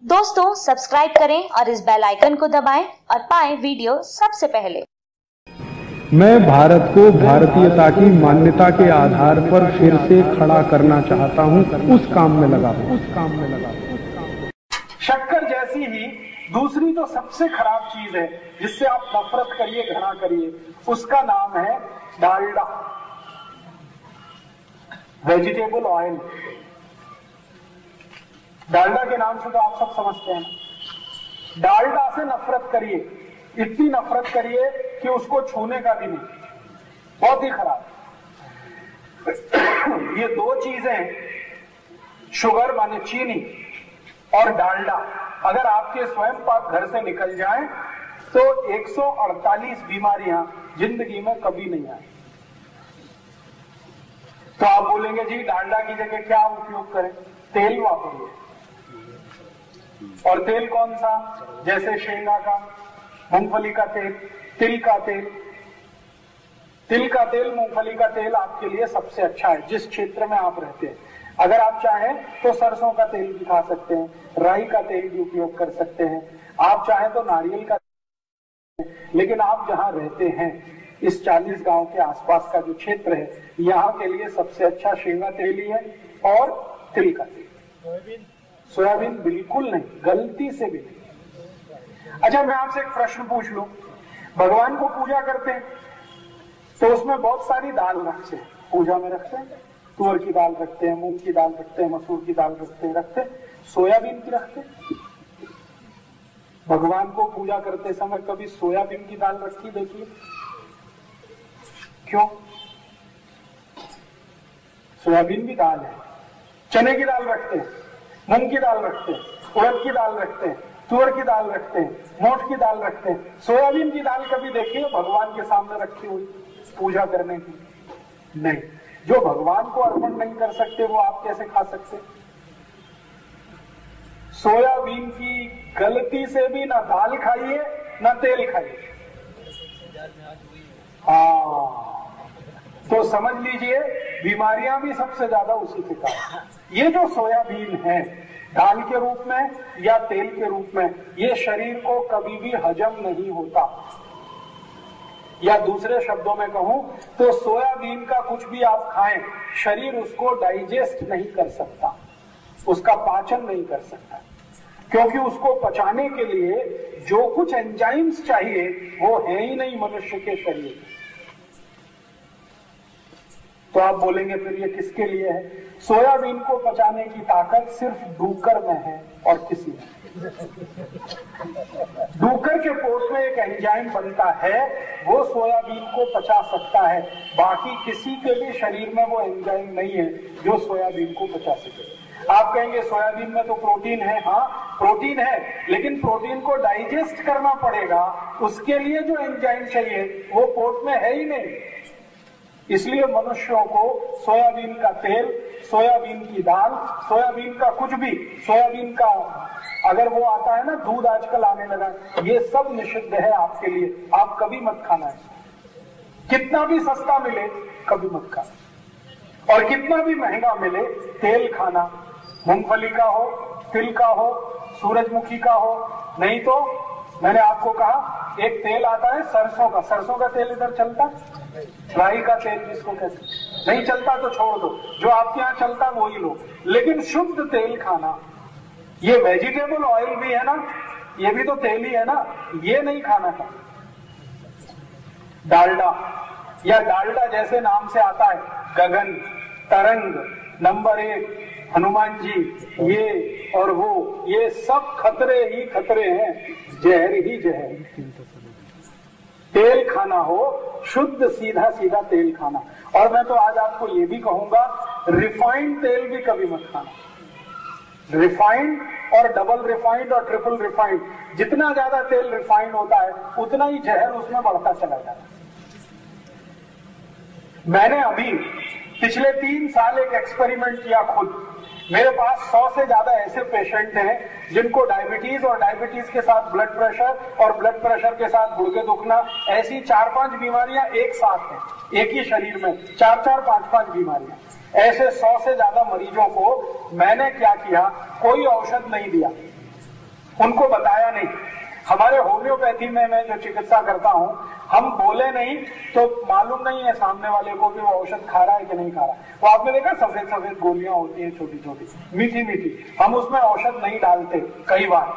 दोस्तों सब्सक्राइब करें और इस बेल आइकन को दबाएं और पाएं वीडियो सबसे पहले। मैं भारत को भारतीयता की मान्यता के आधार पर फिर से खड़ा करना चाहता हूं, उस काम में लगा हूं। शक्कर जैसी ही दूसरी तो सबसे खराब चीज है जिससे आप नफरत करिए, घृणा करिए, उसका नाम है डालडा, वेजिटेबल ऑयल। डालडा के नाम से तो आप सब समझते हैं। डालडा से नफरत करिए, इतनी नफरत करिए कि उसको छूने का भी नहीं, बहुत ही खराब। ये दो चीजें, शुगर माने चीनी और डालडा, अगर आपके स्वयं पाक घर से निकल जाएं तो 148 बीमारियां जिंदगी में कभी नहीं आई। तो आप बोलेंगे जी डालडा की जगह क्या उपयोग करें? तेल वापरिए। और तेल कौन सा? जैसे शेंगा का, मूंगफली का तेल, तिल का तेल। तिल का तेल, मूंगफली का तेल आपके लिए सबसे अच्छा है जिस क्षेत्र में आप रहते हैं। अगर आप चाहें तो सरसों का तेल भी खा सकते हैं, राई का तेल भी उपयोग कर सकते हैं, आप चाहें तो नारियल का तेल। लेकिन आप जहां रहते हैं, इस 40 गांव के आसपास का जो क्षेत्र है, यहाँ के लिए सबसे अच्छा शेंगा तेल ही है और तिल का तेल। सोयाबीन बिल्कुल नहीं, गलती से भी नहीं। अच्छा, मैं आपसे एक प्रश्न पूछ लूं, भगवान को पूजा करते हैं तो उसमें बहुत सारी दाल रखते हैं, पूजा में रखते हैं, तुअर की दाल रखते हैं, मूंग की दाल रखते हैं, मसूर की दाल रखते हैं, सोयाबीन की रखते हैं। भगवान को पूजा करते समय कभी सोयाबीन की दाल रखी देखिए? क्यों? सोयाबीन भी दाल है। चने की दाल रखते हैं, मूंग की दाल रखते हैं, उड़द की दाल रखते हैं, तुअर की दाल रखते हैं, मोठ की दाल रखते हैं। सोयाबीन की दाल कभी देखिए भगवान के सामने रखी हुई पूजा करने की? नहीं। जो भगवान को अर्पण नहीं कर सकते वो आप कैसे खा सकते? सोयाबीन की गलती से भी ना दाल खाइए ना तेल खाइए। हाँ, तो समझ लीजिए बीमारियां भी सबसे ज्यादा उसी के कारण। ये जो सोयाबीन है, दाल के रूप में या तेल के रूप में, ये शरीर को कभी भी हजम नहीं होता। या दूसरे शब्दों में कहूं तो सोयाबीन का कुछ भी आप खाएं, शरीर उसको डाइजेस्ट नहीं कर सकता, उसका पाचन नहीं कर सकता, क्योंकि उसको पचाने के लिए जो कुछ एंजाइम्स चाहिए वो है ही नहीं मनुष्य के शरीर में। तो आप बोलेंगे फिर ये किसके लिए है? सोयाबीन को पचाने की ताकत सिर्फ डूकर में है और किसी में। डूकर के पोट में एक एंजाइम बनता है, वो सोयाबीन को पचा सकता है, बाकी किसी के भी शरीर में वो एंजाइम नहीं है जो सोयाबीन को पचा सके। आप कहेंगे सोयाबीन में तो प्रोटीन है। हाँ, प्रोटीन है, लेकिन प्रोटीन को डाइजेस्ट करना पड़ेगा, उसके लिए जो एंजाइम चाहिए वो पोट में है ही नहीं। इसलिए मनुष्यों को सोयाबीन का तेल, सोयाबीन की दाल, सोयाबीन का कुछ भी, सोयाबीन का अगर वो आता है ना दूध आजकल आने लगा, ये सब निषिद्ध है आपके लिए। आप कभी मत खाना है, कितना भी सस्ता मिले कभी मत खाना, और कितना भी महंगा मिले तेल खाना, मूंगफली का हो, तिल का हो, सूरजमुखी का हो। नहीं तो मैंने आपको कहा एक तेल आता है सरसों का, सरसों का तेल इधर चलता, राई का तेल जिसको कहते, नहीं चलता तो छोड़ दो, जो आपके यहाँ चलता वो ही लो, लेकिन शुद्ध तेल खाना। ये वेजिटेबल ऑयल भी है ना, ये भी तो तेल ही है ना, ये नहीं खाना था। डालडा, या डालडा जैसे नाम से आता है, गगन, तरंग, नंबर 1, हनुमान जी, ये और वो, ये सब खतरे ही खतरे हैं, जहर ही जहर। तेल खाना हो शुद्ध, सीधा सीधा तेल खाना। और मैं तो आज आपको ये भी कहूंगा, रिफाइंड तेल भी कभी मत खाना। रिफाइंड और डबल रिफाइंड और ट्रिपल रिफाइंड, जितना ज्यादा तेल रिफाइंड होता है उतना ही जहर उसमें बढ़ता चला जाता है। मैंने अभी पिछले 3 साल एक एक्सपेरिमेंट किया खुद। मेरे पास 100 से ज्यादा ऐसे पेशेंट हैं जिनको डायबिटीज और डायबिटीज के साथ ब्लड प्रेशर और ब्लड प्रेशर के साथ गुर्दे दुखना, ऐसी 4-5 बीमारियां एक साथ हैं, एक ही शरीर में 4-4, 5-5 बीमारियां। ऐसे 100 से ज्यादा मरीजों को मैंने क्या किया, कोई औषध नहीं दिया, उनको बताया नहीं। हमारे होम्योपैथी में मैं जो चिकित्सा करता हूं, हम बोले नहीं तो मालूम नहीं है सामने वाले को कि वो औषध खा रहा है कि नहीं खा रहा है। वो आपने देखा सफेद सफेद गोलियां होती हैं छोटी छोटी मीठी मीठी, हम उसमें औषध नहीं डालते कई बार,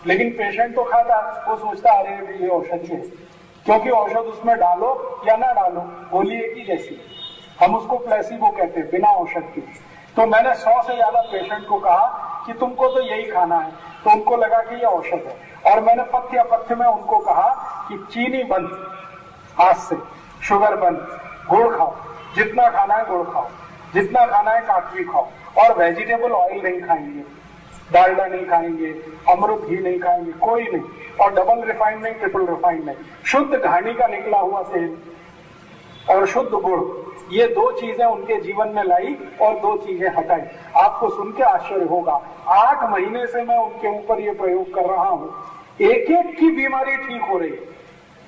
लेकिन पेशेंट तो खाता, वो सोचता अरे ये औषधि है, क्योंकि औषध उसमें डालो या ना डालो गोली एक ही जैसी, हम उसको प्लेसिबो कहते हैं, बिना औषध के। तो मैंने 100 से ज्यादा पेशेंट को कहा कि तुमको तो यही खाना है, तो उनको लगा कि ये औषध है। और मैंने पथ्य में उनको कहा कि चीनी बंद, आज से शुगर बंद, गुड़ खाओ, जितना खाना है गुड़ खाओ, जितना खाना है काकवी खाओ, और वेजिटेबल ऑयल नहीं खाएंगे, डालडा नहीं खाएंगे, अमृत घी नहीं खाएंगे, कोई नहीं, और डबल रिफाइंड नहीं, ट्रिपल रिफाइंड नहीं, शुद्ध घानी का निकला हुआ तेल और शुद्ध गुड़, ये 2 चीजें उनके जीवन में लाई और 2 चीजें हटाई। आपको सुन के आश्चर्य होगा, 8 महीने से मैं उनके ऊपर ये प्रयोग कर रहा हूं, एक एक की बीमारी ठीक हो रही है।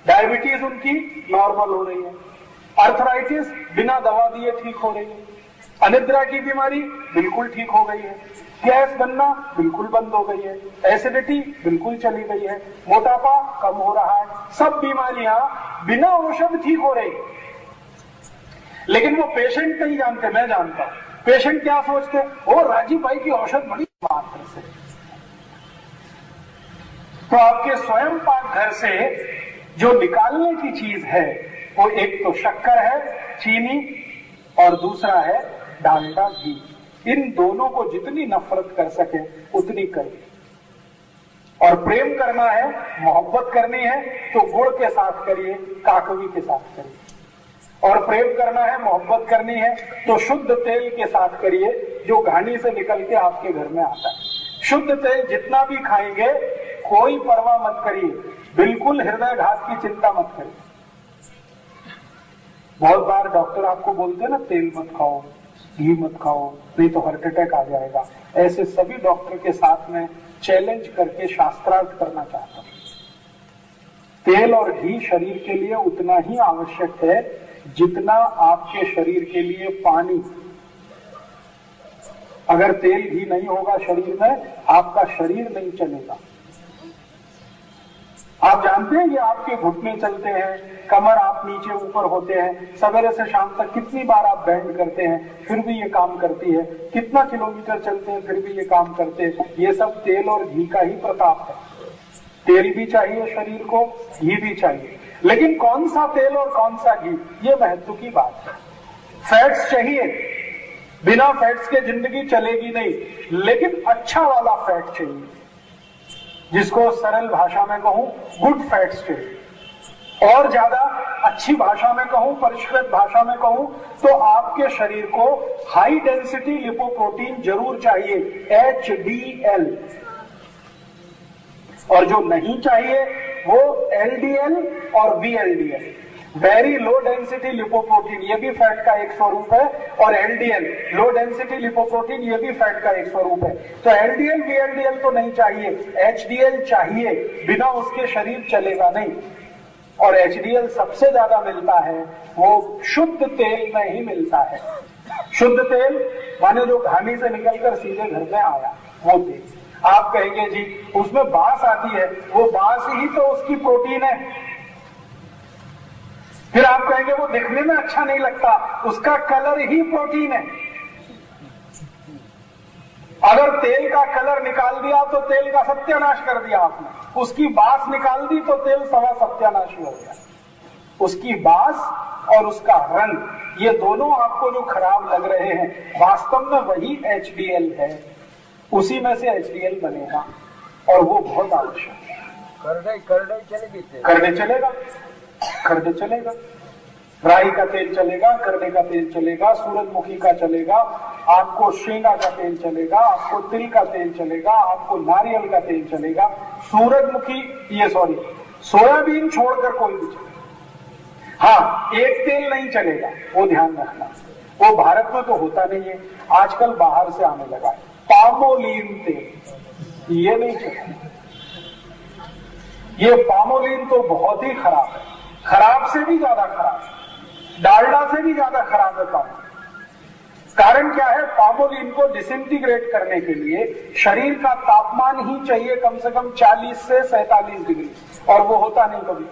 डायबिटीज उनकी नॉर्मल हो रही है, अर्थराइटिस बिना दवा दिए ठीक हो रही है, अनिद्रा की बीमारी बिल्कुल ठीक हो गई है, गैस बनना बिल्कुल बंद हो गई है, एसिडिटी बिल्कुल चली गई है, मोटापा कम हो रहा है, सब बीमारियां बिना औषध ठीक हो रही। लेकिन वो पेशेंट नहीं जानते, मैं जानता हूं। पेशेंट क्या सोचते, ओ राजीव भाई की औषध बड़ी मात्र से। तो आपके स्वयं पाक घर से जो निकालने की चीज है वो एक तो शक्कर है, चीनी, और दूसरा है डालडा, घी। इन दोनों को जितनी नफरत कर सके उतनी करिए। और प्रेम करना है, मोहब्बत करनी है तो गुड़ के साथ करिए, काकवी के साथ करिए। और प्रेम करना है, मोहब्बत करनी है तो शुद्ध तेल के साथ करिए, जो घानी से निकल के आपके घर में आता है। शुद्ध तेल जितना भी खाएंगे कोई परवाह मत करिए, बिल्कुल हृदयघात की चिंता मत करिए। बहुत बार डॉक्टर आपको बोलते हैं ना, तेल मत खाओ, घी मत खाओ, नहीं तो हार्ट अटैक आ जाएगा। ऐसे सभी डॉक्टर के साथ में चैलेंज करके शास्त्रार्थ करना चाहता हूं। तेल और घी शरीर के लिए उतना ही आवश्यक है जितना आपके शरीर के लिए पानी। अगर तेल घी नहीं होगा शरीर में, आपका शरीर नहीं चलेगा। आप जानते हैं कि आपके घुटने चलते हैं, कमर आप नीचे ऊपर होते हैं, सवेरे से शाम तक कितनी बार आप बैंड करते हैं फिर भी ये काम करती है, कितना किलोमीटर चलते हैं फिर भी ये काम करते हैं। ये सब तेल और घी का ही प्रताप है। तेल भी चाहिए शरीर को, घी भी चाहिए, लेकिन कौन सा तेल और कौन सा घी, ये महत्व की बात है। फैट्स चाहिए, बिना फैट्स के जिंदगी चलेगी नहीं, लेकिन अच्छा वाला फैट चाहिए, जिसको सरल भाषा में कहूं गुड फैट्स चाहिए। और ज्यादा अच्छी भाषा में कहूं, परिष्कृत भाषा में कहूं तो आपके शरीर को हाई डेंसिटी लिपोप्रोटीन जरूर चाहिए, HDL। और जो नहीं चाहिए वो LDL और VLDL, very low density lipoprotein, ये भी फैट का एक स्वरूप है, और LDL लो डेंसिटी लिपोप्रोटीन, ये भी फैट का एक स्वरूप है। तो LDL VLDL तो नहीं चाहिए, HDL चाहिए, बिना उसके शरीर चलेगा नहीं। और HDL सबसे ज्यादा मिलता है वो शुद्ध तेल में ही मिलता है। शुद्ध तेल माने जो घानी से निकलकर सीधे घर में आया वो तेल। आप कहेंगे जी उसमें बांस आती है, वो बांस ही तो उसकी प्रोटीन है। फिर आप कहेंगे वो दिखने में अच्छा नहीं लगता, उसका कलर ही प्रोटीन है। अगर तेल का कलर निकाल दिया तो तेल का सत्यानाश कर दिया आपने, उसकी बास निकाल दी तो तेल सवा सत्यानाश हो गया। उसकी बास और उसका रंग, ये दोनों आपको जो खराब लग रहे हैं, वास्तव में वही HDL है, उसी में से HDL बनेगा, और वो बहुत आवश्यक है। करने चलेगा, करने चलेगा, राई का तेल चलेगा, करने का तेल चलेगा, सूरजमुखी का चलेगा, आपको शेंगा का तेल चलेगा, आपको तिल का तेल चलेगा, आपको नारियल का तेल चलेगा, सोयाबीन छोड़कर कोई भी चलेगा। हाँ, एक तेल नहीं चलेगा, वो ध्यान रखना, वो भारत में तो होता नहीं है, आजकल बाहर से आने लगा है, पामोलिन तेल, ये नहीं चलेगा। ये पामोलिन तो बहुत ही खराब है, खराब से भी ज्यादा खराब है, डालडा से भी ज्यादा खराब है पामोलिन। कारण क्या है, पामोलिन को डिसइंटीग्रेट करने के लिए शरीर का तापमान ही चाहिए कम से कम 40 से 47 डिग्री, और वो होता नहीं कभी,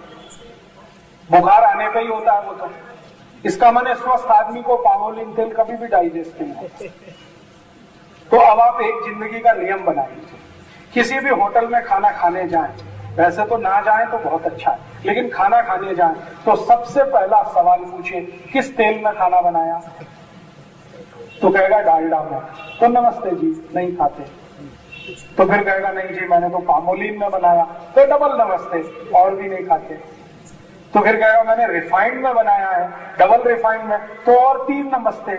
बुखार आने पे ही होता है वो तो। इसका माने स्वस्थ आदमी को पामोलिन तेल कभी भी डाइजेस्ट नहीं होता। तो अब आप एक जिंदगी का नियम बना लीजिए, किसी भी होटल में खाना खाने जाएं, वैसे तो ना जाएं तो बहुत अच्छा है, लेकिन खाना खाने जाएं तो सबसे पहला सवाल पूछिए किस तेल में खाना बनाया, तो कहेगा डालडा में, तो नमस्ते जी नहीं खाते। तो फिर कहेगा नहीं जी मैंने तो पामोलिन में बनाया, तो डबल नमस्ते, और भी नहीं खाते। तो फिर कहेगा मैंने रिफाइंड में बनाया है, डबल रिफाइंड में, तो और 3 नमस्ते।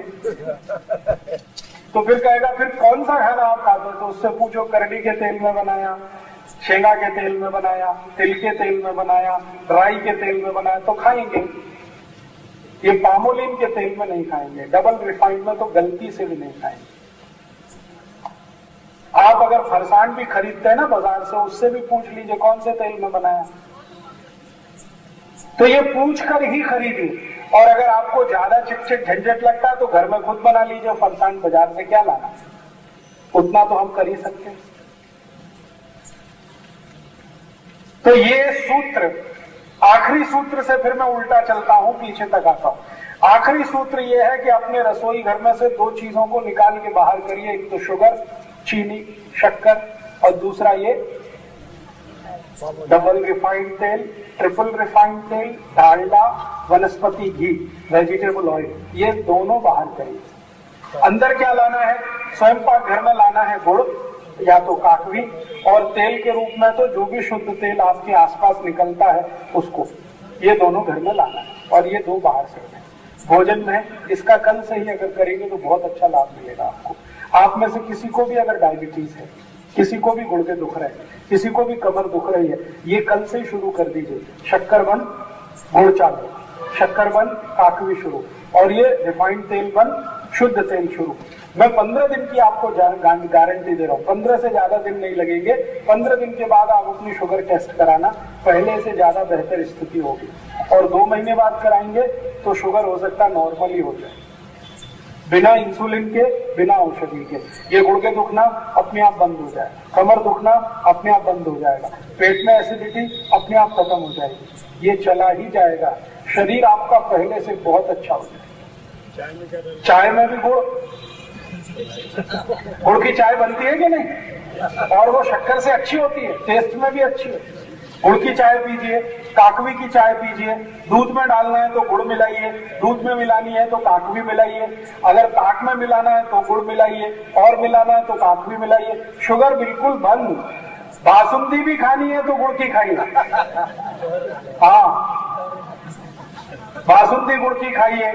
तो फिर कहेगा फिर कौन सा खाना आप खाते, तो उससे पूछो करडी के तेल में बनाया, शेंगा के तेल में बनाया, तिल के तेल में बनाया, राई के तेल में बनाया, तो खाएंगे। ये पामोलिन के तेल में नहीं खाएंगे, डबल रिफाइंड में तो गलती से भी नहीं खाएंगे। आप अगर फरसान भी खरीदते हैं ना बाजार से, उससे भी पूछ लीजिए कौन से तेल में बनाया, तो ये पूछ कर ही खरीदिए। और अगर आपको ज्यादा चिटचिट झंझट लगता है तो घर में खुद बना लीजिए, फरसान बाजार से क्या लाना, उतना तो हम कर ही सकते हैं। तो ये सूत्र, आखिरी सूत्र से फिर मैं उल्टा चलता हूं, पीछे तक आता हूं। आखिरी सूत्र यह है कि अपने रसोई घर में से 2 चीजों को निकाल के बाहर करिए, एक तो शुगर, चीनी, शक्कर, और दूसरा ये डबल रिफाइंड तेल, ट्रिपल रिफाइंड तेल, डालडा, वनस्पति घी, वेजिटेबल ऑयल, ये दोनों बाहर करिए। अंदर क्या लाना है, स्वयं पाक घर में लाना है गुड़ या तो काकवी, और तेल के रूप में तो जो भी शुद्ध तेल आपके आसपास निकलता है उसको, ये दोनों घर में लाना है, और ये 2 बाहर से भोजन में। इसका कल से ही अगर करेंगे तो बहुत अच्छा लाभ मिलेगा आपको। आप में से किसी को भी अगर डायबिटीज है, किसी को भी गुर्दे दुख रहे हैं, किसी को भी कमर दुख रही है, ये कल से ही शुरू कर दीजिए। शक्कर बंद, गुड़ चालू, शक्कर बंद, काकवी शुरू, और ये रिफाइंड तेल बंद, शुद्ध तेल शुरू। मैं 15 दिन की आपको गारंटी दे रहा हूँ, 15 से ज्यादा दिन नहीं लगेंगे। 15 दिन के बाद आप अपनी शुगर टेस्ट कराना, पहले से ज्यादा बेहतर स्थिति होगी। और 2 महीने बाद कराएंगे तो शुगर हो सकता है नॉर्मल ही हो जाए, बिना इंसुलिन के, बिना औषधि के। ये गुर्दे दुखना अपने आप बंद हो जाए, कमर दुखना अपने आप बंद हो जाएगा, पेट में एसिडिटी अपने आप खत्म हो जाएगी, ये चला ही जाएगा। शरीर आपका पहले से बहुत अच्छा हो जाएगा। चाय में भी गुड़ की चाय बनती है कि नहीं, और वो शक्कर से अच्छी होती है, टेस्ट में भी अच्छी है। गुड़ की चाय पीजिए, काकवी की चाय पीजिए, दूध में डालना है तो गुड़ मिलाइए, दूध में मिलानी है तो काकवी मिलाइए, अगर ताक में मिलाना है तो गुड़ मिलाइए, और मिलाना है तो काकवी मिलाइए। शुगर बिल्कुल बंद। बासुंदी भी खानी है तो गुड़ की खाइए, हाँ बासुंदी गुड़ की खाइए।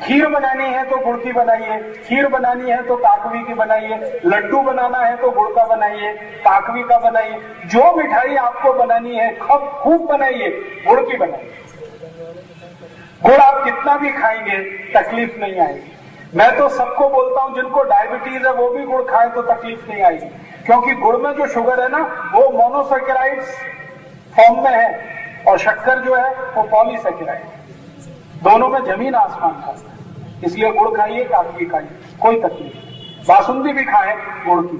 खीर बनानी है तो गुड़ की बनाइए, खीर बनानी है तो काकवी की बनाइए, लड्डू बनाना है तो गुड़ का बनाइए, काकवी का बनाइए। जो मिठाई आपको बनानी है खूब बनाइए, गुड़ की बनाइए। गुड़ आप कितना भी खाएंगे तकलीफ नहीं आएगी। मैं तो सबको बोलता हूं जिनको डायबिटीज है वो भी गुड़ खाएं तो तकलीफ नहीं आएगी, क्योंकि गुड़ में जो शुगर है ना वो मोनोसैकेराइड्स फॉर्म में है, और शक्कर जो है वो पॉलीसैकेराइड, दोनों में जमीन आसमान का। इसलिए गुड़ खाइए, काकवी खाइए, कोई तकलीफ नहीं। बासुंदी भी खाएं गुड़ की,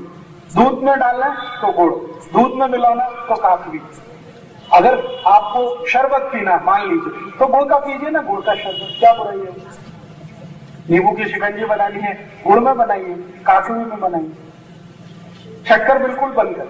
दूध में डालना तो गुड़, दूध में मिलाना तो काकवी। अगर आपको शरबत पीना मान लीजिए तो गुड़ का पीजिए ना, गुड़ का शरबत, क्या बुराई है। नींबू की शिकंजी बनानी है गुड़ में बनाइए, काकवी में बनाइए। शक्कर बिल्कुल बंद कर।